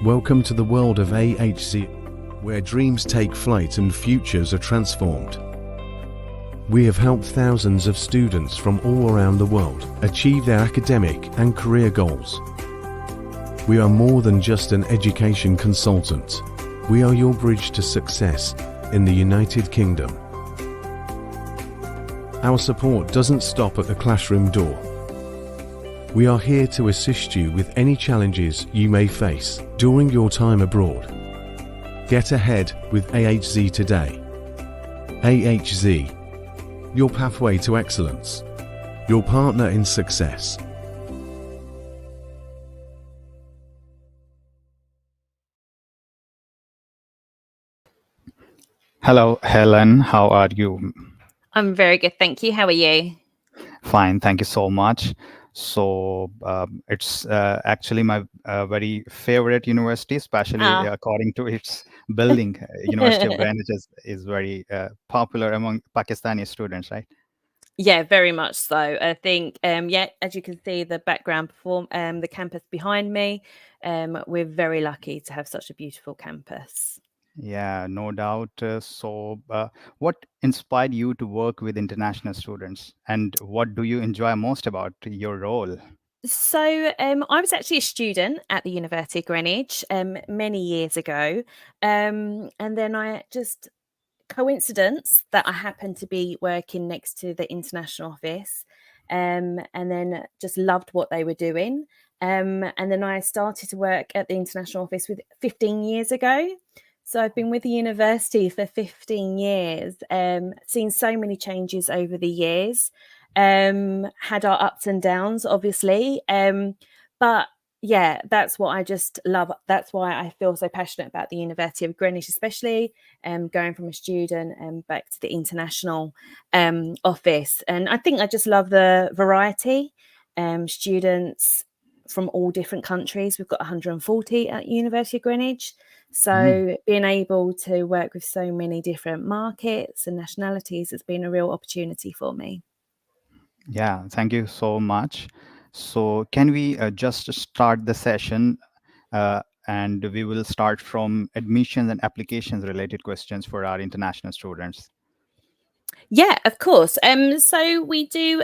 Welcome to the world of AHC, where dreams take flight and futures are transformed. We have helped thousands of students from all around the world achieve their academic and career goals. We are more than just an education consultant. We are your bridge to success in the United Kingdom. Our support doesn't stop at the classroom door. We are here to assist you with any challenges you may face during your time abroad. Get ahead with AHZ today. AHZ, your pathway to excellence, your partner in success. Hello, Helen. How are you? I'm very good, thank you. How are you? Fine, thank you so much. So it's actually my very favorite university, especially according to its building. University of Greenwich is very popular among Pakistani students, right? Yeah, very much so. I think, as you can see, the background the campus behind me, we're very lucky to have such a beautiful campus. Yeah, no doubt. So what inspired you to work with international students, and what do you enjoy most about your role? So I was actually a student at the University of Greenwich many years ago. And then I just coincidence that I happened to be working next to the international office, and then just loved what they were doing. And then I started to work at the international office 15 years ago. So I've been with the university for 15 years, seen so many changes over the years, had our ups and downs, obviously. But yeah, that's what I just love. That's why I feel so passionate about the University of Greenwich, especially going from a student back to the international office. And I think I just love the variety. Students from all different countries. We've got 140 at University of Greenwich. So being able to work with so many different markets and nationalities has been a real opportunity for me. Yeah, thank you so much. So can we just start the session and we will start from admissions and applications related questions for our international students. Yeah, of course. So we do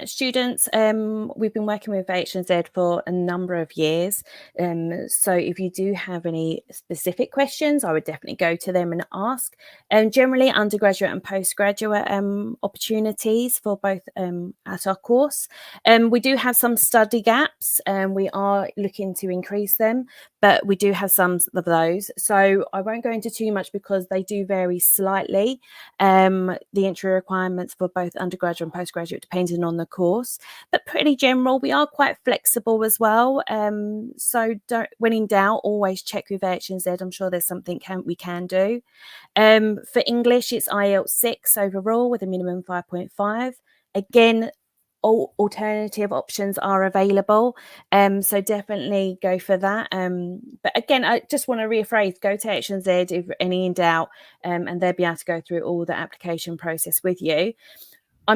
students. We've been working with H&Z for a number of years. So if you do have any specific questions, I would definitely go to them and ask. Generally, undergraduate and postgraduate opportunities for both at our course. We do have some study gaps, and we are looking to increase them, but we do have some of those. So I won't go into too much because they do vary slightly. The entry requirements for both undergraduate and postgraduate depending on the course, but pretty general. We are quite flexible as well. So when in doubt, always check with H&Z. I'm sure there's something we can do. For English, it's IELTS 6 overall with a minimum 5.5. Again, all alternative options are available, so definitely go for that. But again, I just want to rephrase, go to H&Z if any in doubt, and they'll be able to go through all the application process with you.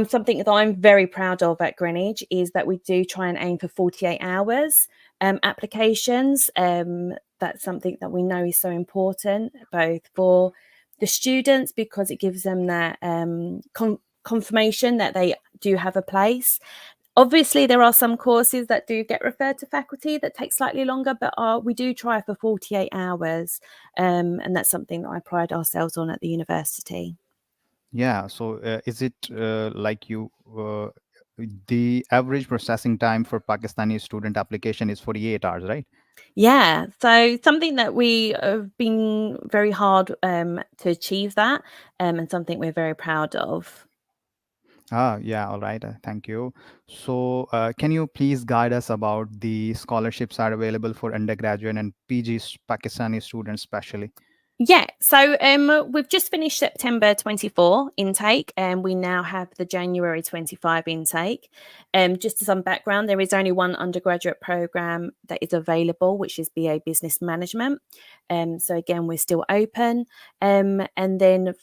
Something that I'm very proud of at Greenwich is that we do try and aim for 48 hours applications. That's something that we know is so important, both for the students, because it gives them that confirmation that they do have a place. Obviously, there are some courses that do get referred to faculty that take slightly longer, but we do try for 48 hours, and that's something that I pride ourselves on at the university. Yeah, so is it like you, the average processing time for Pakistani student application is 48 hours, right? Yeah, so something that we have been very hard to achieve that, and something we're very proud of. Yeah, all right. Thank you. So can you please guide us about the scholarships are available for undergraduate and PG Pakistani students especially? Yeah, so we've just finished September 24 intake, and we now have the January 25 intake. Just some background, there is only one undergraduate program that is available, which is BA Business Management. So again, we're still open. And then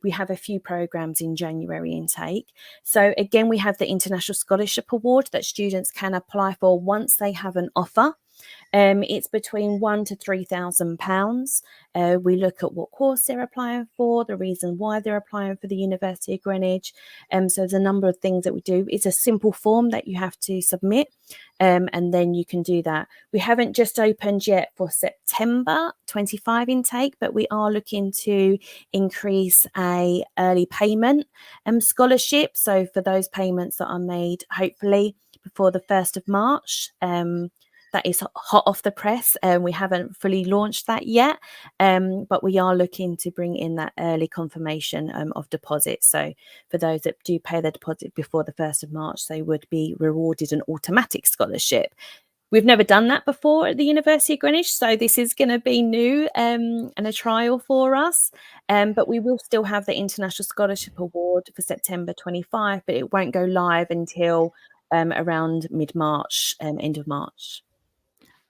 we have a few programs in January intake. So again, we have the International Scholarship Award that students can apply for once they have an offer. It's between £1,000 to £3,000. We look at what course they're applying for, the reason why they're applying for the University of Greenwich. So there's a number of things that we do. It's a simple form that you have to submit, and then you can do that. We haven't just opened yet for September 25 intake, but we are looking to increase a early payment scholarship. So for those payments that are made, hopefully before the 1st of March, that is hot off the press, and we haven't fully launched that yet, but we are looking to bring in that early confirmation of deposit. So for those that do pay their deposit before the 1st of March, they would be rewarded an automatic scholarship. We've never done that before at the University of Greenwich, so this is going to be new and a trial for us. But we will still have the International Scholarship Award for September 25, but it won't go live until around mid-March, end of March.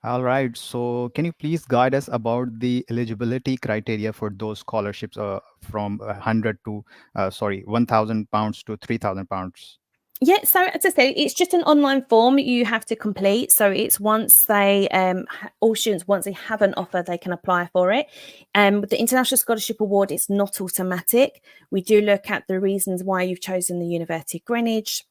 All right. So can you please guide us about the eligibility criteria for those scholarships from 100 to, £1,000 to £3,000? Yeah, so as I say, it's just an online form you have to complete. So it's once they, all students, once they have an offer, they can apply for it. With the International Scholarship Award, it's not automatic. We do look at the reasons why you've chosen the University of Greenwich,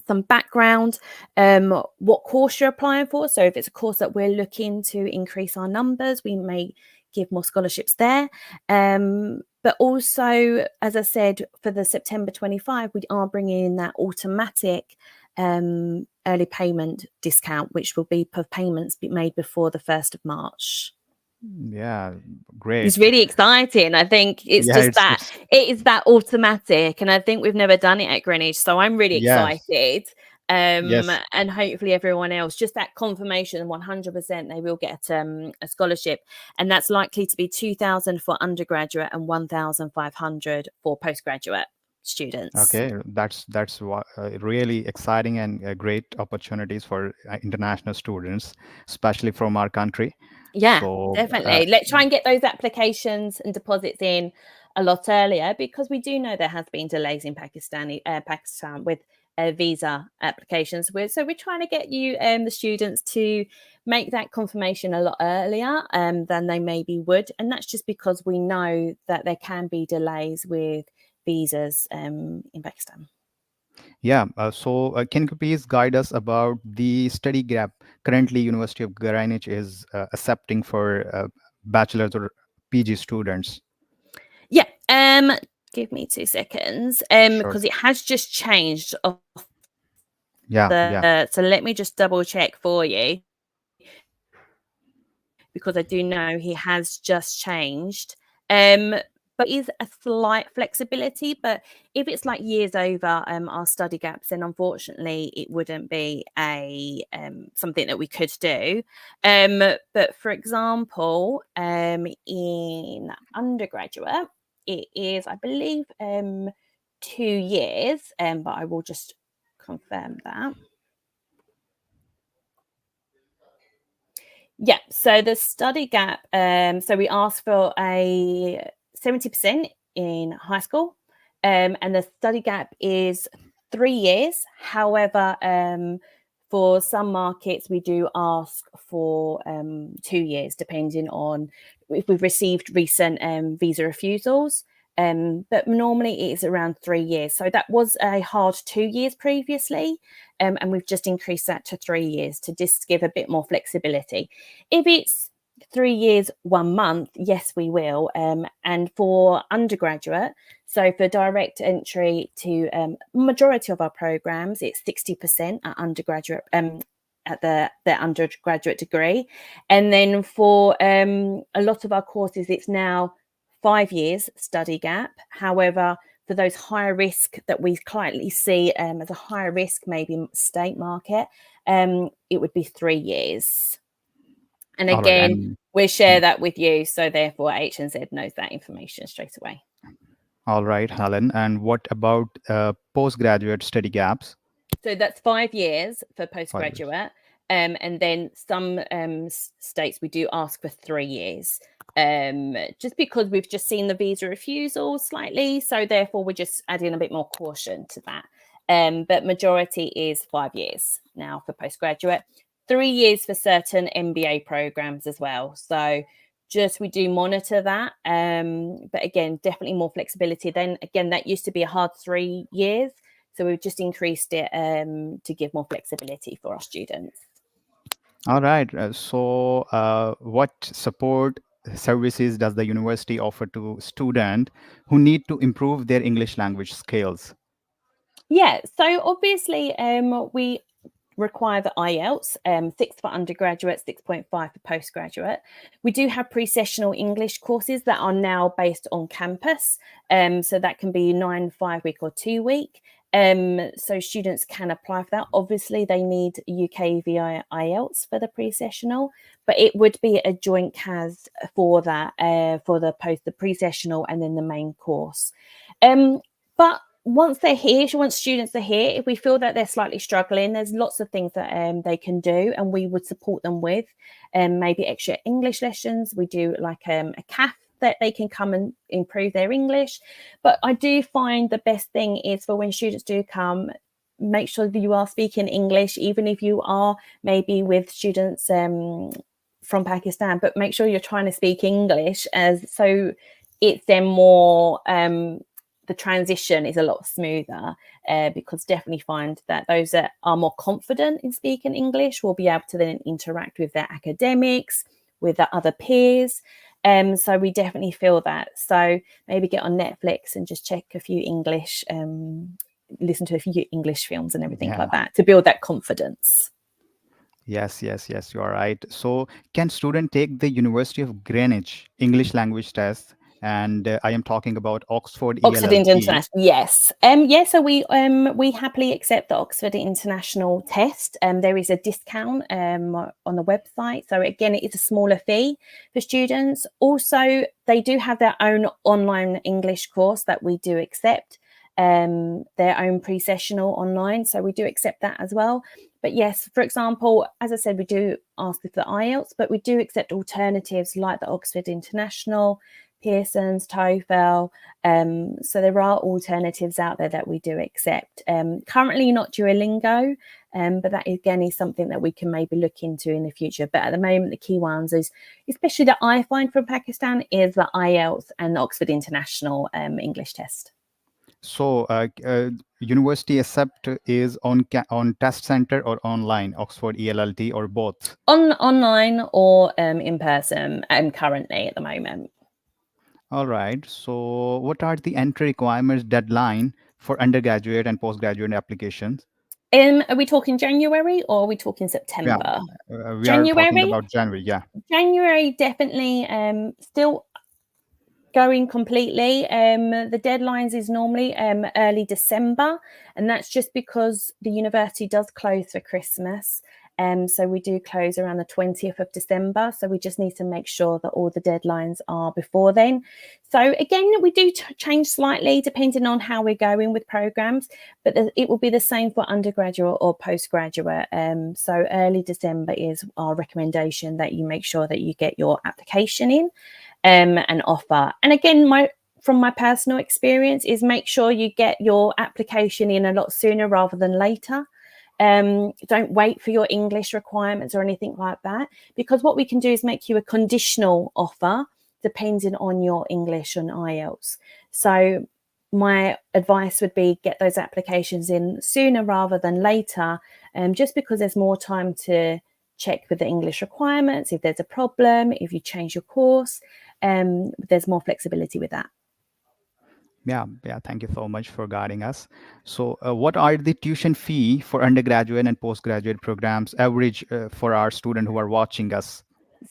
some background, what course you're applying for. So if it's a course that we're looking to increase our numbers, we may give more scholarships there. But also, as I said, for the September 25, we are bringing in that automatic early payment discount, which will be per payments made before the 1st of March. Yeah, great. It's really exciting. I think it's it is that automatic, and I think we've never done it at Greenwich, so I'm really excited. And hopefully everyone else, just that confirmation, 100% they will get a scholarship, and that's likely to be 2,000 for undergraduate and 1,500 for postgraduate students. Okay, that's really exciting and great opportunities for international students, especially from our country. Yeah, so, definitely. Let's try and get those applications and deposits in a lot earlier, because we do know there has been delays in Pakistan with visa applications. So we're trying to get you, the students, to make that confirmation a lot earlier than they maybe would. And that's just because we know that there can be delays with visas in Pakistan. Yeah. So can you please guide us about the study gap currently University of Greenwich is accepting for bachelor's or PG students? Yeah. Give me 2 seconds, because it has just changed. So let me just double check for you, because I do know he has just changed. But is a slight flexibility. But if it's like years over our study gaps, then unfortunately it wouldn't be a something that we could do. But for example, in undergraduate, it is, I believe, 2 years. But I will just confirm that. Yeah, so the study gap, so we asked for a 70% in high school, and the study gap is 3 years. However, for some markets, we do ask for 2 years, depending on if we've received recent visa refusals. But normally it is around 3 years. So that was a hard 2 years previously, and we've just increased that to 3 years to just give a bit more flexibility. If it's 3 years, 1 month, yes, we will. And for undergraduate, so for direct entry to majority of our programs, it's 60% at undergraduate at the undergraduate degree. And then for a lot of our courses, it's now 5 years study gap. However, for those higher risk that we currently see as a higher risk, maybe state market, it would be 3 years. And again, we'll share that with you. So therefore, HNZ knows that information straight away. All right, Helen. And what about postgraduate study gaps? So that's 5 years for postgraduate. And then some states we do ask for 3 years. Just because we've just seen the visa refusal slightly, so therefore we're just adding a bit more caution to that. But majority is 5 years now for postgraduate, 3 years for certain MBA programs as well. So we do monitor that. But again, definitely more flexibility. Then again, that used to be a hard 3 years. So we've just increased it to give more flexibility for our students. All right. What support services does the university offer to students who need to improve their English language skills? Yeah, so obviously we require the IELTS, 6 for undergraduate, 6.5 for postgraduate. We do have pre-sessional English courses that are now based on campus. So that can be 9 5-week or 2-week. So students can apply for that. Obviously, they need UK VI IELTS for the pre-sessional, but it would be a joint CAS for that, for the pre-sessional and then the main course. But once they're here, once students are here, if we feel that they're slightly struggling, there's lots of things that they can do, and we would support them with maybe extra English lessons. We do like a CAF that they can come and improve their English. But I do find the best thing is for when students do come, make sure that you are speaking English, even if you are maybe with students from Pakistan, but make sure you're trying to speak English, so it's then more the transition is a lot smoother, because definitely find that those that are more confident in speaking English will be able to then interact with their academics, with the other peers. So we definitely feel that. So maybe get on Netflix and just check a few English, listen to a few English films and everything like that to build that confidence. Yes, you are right. So can student take the University of Greenwich English language test? And I am talking about Oxford Oxford ELLT. International, yes. So we happily accept the Oxford International test. There is a discount on the website. So again, it is a smaller fee for students. Also, they do have their own online English course that we do accept, their own pre-sessional online. So we do accept that as well. But yes, for example, as I said, we do ask for the IELTS, but we do accept alternatives like the Oxford International, Pearson's, TOEFL. So there are alternatives out there that we do accept. Currently not Duolingo, but that again is something that we can maybe look into in the future. But at the moment, the key ones is, especially that I find from Pakistan, is the IELTS and the Oxford International English test. So university accept is on test center or online, Oxford ELLT, or both? Online or in person, currently at the moment. All right. So what are the entry requirements deadline for undergraduate and postgraduate applications? Are we talking January or are we talking September? We are talking about January. Yeah. January, definitely still going completely. The deadlines is normally early December, and that's just because the university does close for Christmas. So we do close around the 20th of December. So we just need to make sure that all the deadlines are before then. So again, we do change slightly depending on how we're going with programs, but it will be the same for undergraduate or postgraduate. So early December is our recommendation that you make sure that you get your application in and offer. And again, from my personal experience is make sure you get your application in a lot sooner rather than later. Don't wait for your English requirements or anything like that, because what we can do is make you a conditional offer depending on your English and IELTS. So my advice would be get those applications in sooner rather than later, just because there's more time to check with the English requirements. If there's a problem, if you change your course, there's more flexibility with that. Yeah. Thank you so much for guiding us. So what are the tuition fee for undergraduate and postgraduate programs average for our students who are watching us?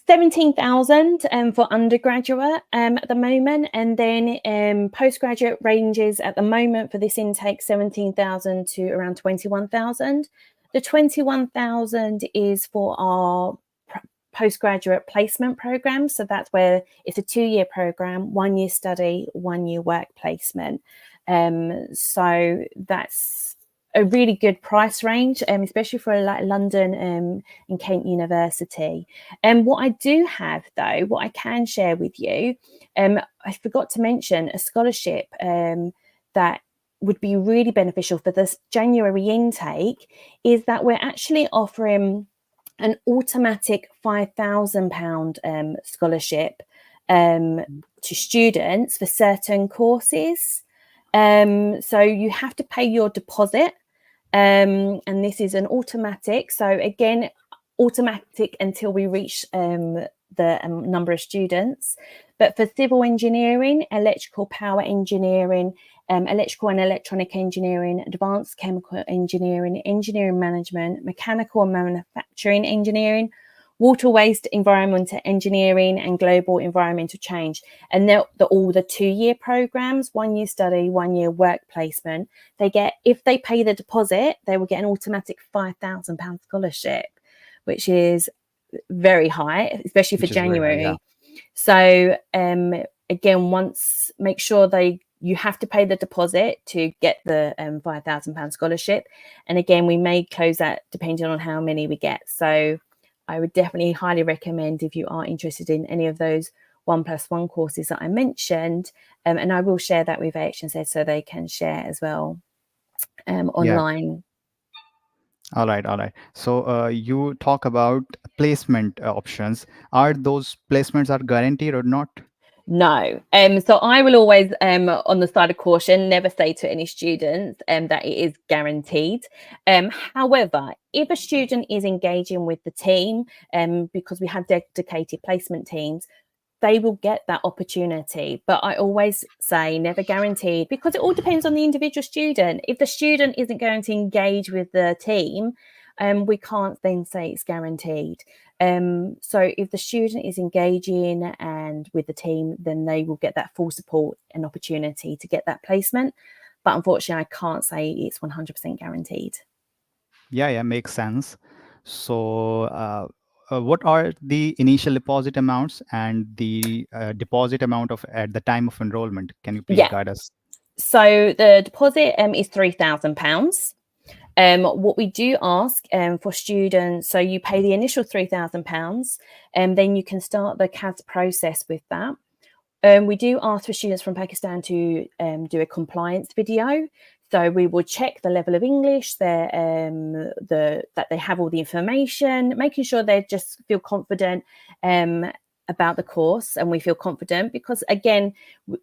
17,000 for undergraduate at the moment, and then postgraduate ranges at the moment for this intake 17,000 to around 21,000. The 21,000 is for our postgraduate placement program. So that's where it's a 2-year program, 1 year study, 1 year work placement. So that's a really good price range, especially for like London and Kent University. And what I do have though, what I can share with you, I forgot to mention a scholarship that would be really beneficial for this January intake, is that we're actually offering an automatic £5,000 scholarship to students for certain courses. So you have to pay your deposit, and this is an automatic. So again, automatic until we reach the number of students. But for civil engineering, electrical power engineering, electrical and electronic engineering, advanced chemical engineering, engineering management, mechanical and manufacturing engineering, water waste environmental engineering, and global environmental change. And they're all the 2-year programs, 1 year study, 1 year work placement. They get, if they pay the deposit, they will get an automatic £5,000 scholarship, which is very high, especially for January. High, yeah. So again, make sure you have to pay the deposit to get the £5,000 scholarship. And again, we may close that depending on how many we get. So I would definitely highly recommend, if you are interested in any of those 1+1 courses that I mentioned, and I will share that with AHNZ so they can share as well online. All right. So you talk about placement options. Are those placements are guaranteed or not? No. So I will always, on the side of caution, never say to any students that it is guaranteed. However, if a student is engaging with the team, because we have dedicated placement teams, they will get that opportunity. But I always say never guaranteed, because it all depends on the individual student. If the student isn't going to engage with the team, we can't then say it's guaranteed. So if the student is engaging and with the team, then they will get that full support and opportunity to get that placement. But unfortunately, I can't say it's 100% guaranteed. Yeah, makes sense. So what are the initial deposit amounts and the deposit amount at the time of enrollment? Can you please guide us? So the deposit is £3,000. What we do ask for students, so you pay the initial £3,000, and then you can start the CAS process with that. We do ask for students from Pakistan to do a compliance video. So we will check the level of English, that they have all the information, making sure they just feel confident about the course, and we feel confident because, again,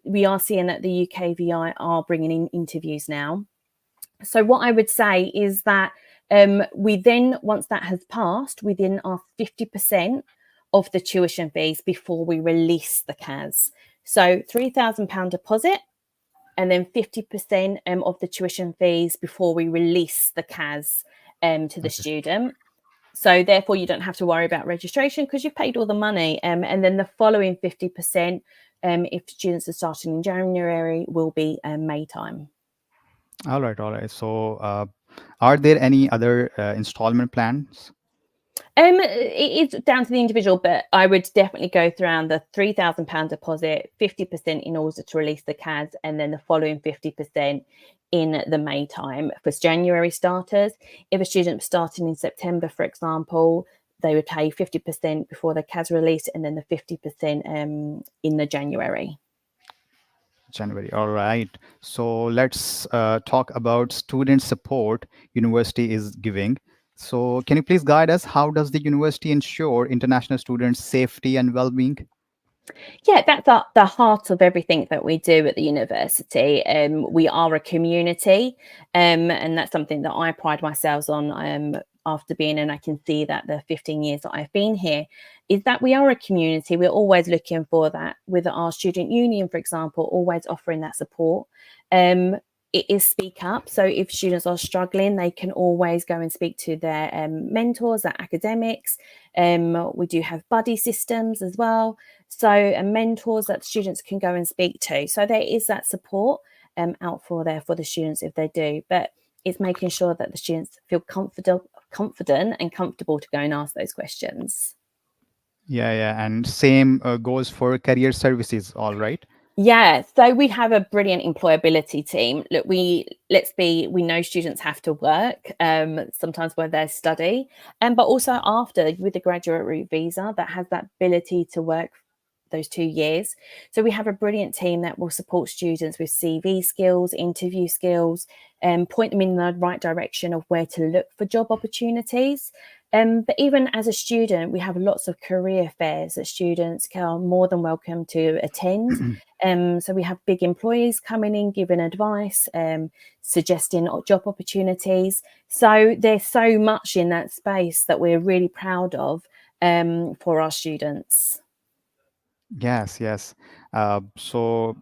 we are seeing that the UKVI are bringing in interviews now. So what I would say is that we then, once that has passed, we then ask 50% of the tuition fees before we release the CAS. So £3,000 deposit, and then 50% of the tuition fees before we release the CAS to the student. So therefore, you don't have to worry about registration because you've paid all the money. And then the following 50%, if students are starting in January, will be May time. All right. So are there any other installment plans? It is down to the individual, but I would definitely go through the £3,000 deposit, 50% in order to release the CAS, and then the following 50% in the May time for January starters. If a student was starting in September, for example, they would pay 50% before the CAS release, and then the 50% in the January. All right. So let's talk about student support university is giving. So can you please guide us? How does the university ensure international students' safety and well-being? Yeah, that's the heart of everything that we do at the university. We are a community, and that's something that I pride myself on after being, and I can see that the 15 years that I've been here, is that we are a community. We're always looking for that with our student union, for example, always offering that support. It is speak up. So if students are struggling, they can always go and speak to their mentors, their academics. We do have buddy systems as well. So mentors that students can go and speak to. So there is that support out for the students if they do. But it's making sure that the students feel confident and comfortable to go and ask those questions. Yeah. And same goes for career services, all right? Yeah, so we have a brilliant employability team. Look, we know students have to work sometimes when they study, but also after with the graduate route visa that has that ability to work those 2 years. So we have a brilliant team that will support students with CV skills, interview skills, point them in the right direction of where to look for job opportunities. But even as a student, we have lots of career fairs that students are more than welcome to attend. So we have big employees coming in, giving advice, suggesting job opportunities. So there's so much in that space that we're really proud of for our students. Yes, yes. So,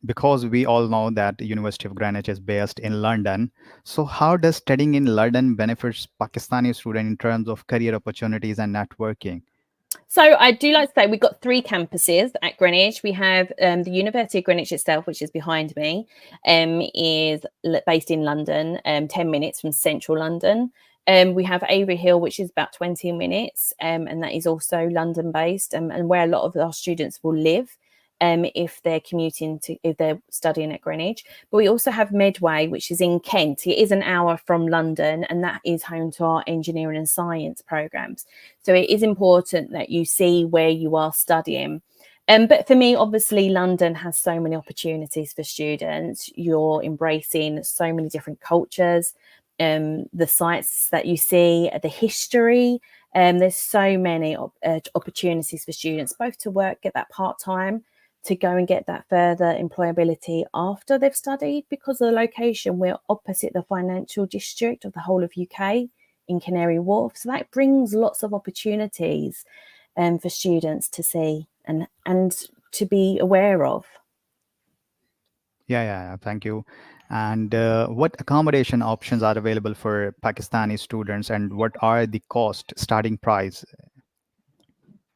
because we all know that the University of Greenwich is based in London, so how does studying in London benefits Pakistani student in terms of career opportunities and networking? So I do like to say we've got 3 campuses at Greenwich. We have the University of Greenwich itself, which is behind me, is based in London, 10 minutes from central London. We have Avery Hill, which is about 20 minutes, and that is also London based, and where a lot of our students will live. If they're if they're studying at Greenwich. But we also have Medway, which is in Kent. It is an hour from London, and that is home to our engineering and science programs. So it is important that you see where you are studying. But for me, obviously, London has so many opportunities for students. You're embracing so many different cultures, the sites that you see, the history. There's so many opportunities for students, both to work, get that part-time, to go and get that further employability after they've studied. Because of the location, we're opposite the financial district of the whole of UK in Canary Wharf. So that brings lots of opportunities for students to see and to be aware of. Yeah. Thank you. And what accommodation options are available for Pakistani students, and what are the cost starting price?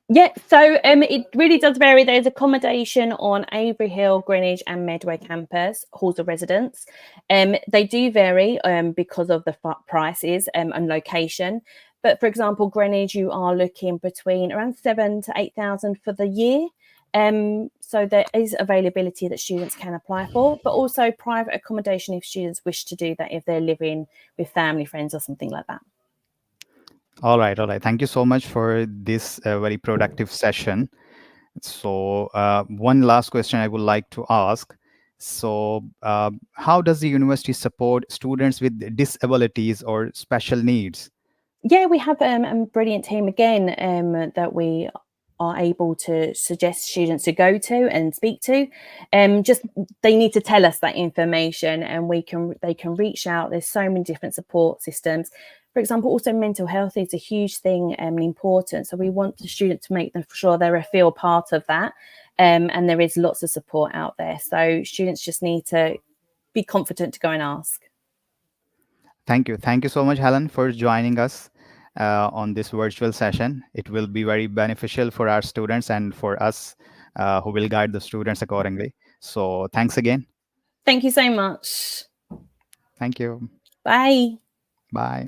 Yeah, so it really does vary. There's accommodation on Avery Hill, Greenwich, and Medway campus, halls of residence. They do vary because of the prices and location. But for example, Greenwich, you are looking between around 7,000 to 8,000 for the year. So there is availability that students can apply for, but also private accommodation if students wish to do that, if they're living with family, friends, or something like that. All right. Thank you so much for this very productive session. So, one last question I would like to ask. So, how does the university support students with disabilities or special needs? Yeah, we have a brilliant team again that we are able to suggest students to go to and speak to. Just they need to tell us that information, and they can reach out. There's so many different support systems. For example, also mental health is a huge thing and important. So we want the student to make them sure they feel part of that. And there is lots of support out there. So students just need to be confident to go and ask. Thank you. Thank you so much, Helen, for joining us on this virtual session. It will be very beneficial for our students and for us who will guide the students accordingly. So, thanks again. Thank you so much. Thank you. Bye. Bye.